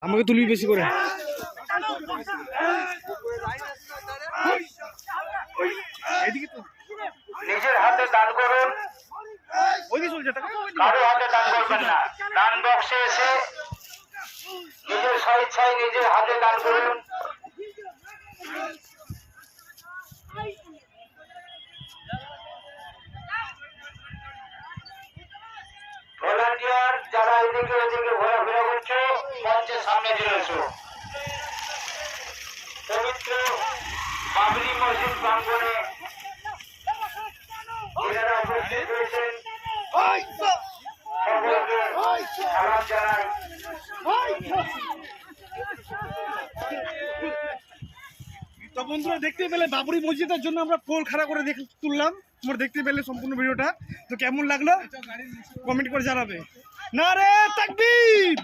আমাকে তুলবি বেশি করে। নিজের হাতে দান করুন, কারো হাতে দান করবেন না। দান বক্সে এসে নিজের স্বেচ্ছায় নিজের হাতে দান করুন। ভলান্টিয়ার যারা এদিকে ওদিকে ঘোরাফেরা করছো মঞ্চের সামনে চলে এসো। পবিত্র বাবরি মসজিদ প্রাঙ্গণে যারা উপস্থিত হয়েছেন সকলকে সালাম জানাই। তো বন্ধুরা দেখতে পেলে বাবরি মসজিদের জন্য আমরা পোল খাড়া করে তুললাম। তোমরা দেখতে পেলে সম্পূর্ণ ভিডিওটা। তো কেমন লাগলো কমেন্ট করে জানাবে। নারে তাকবীর।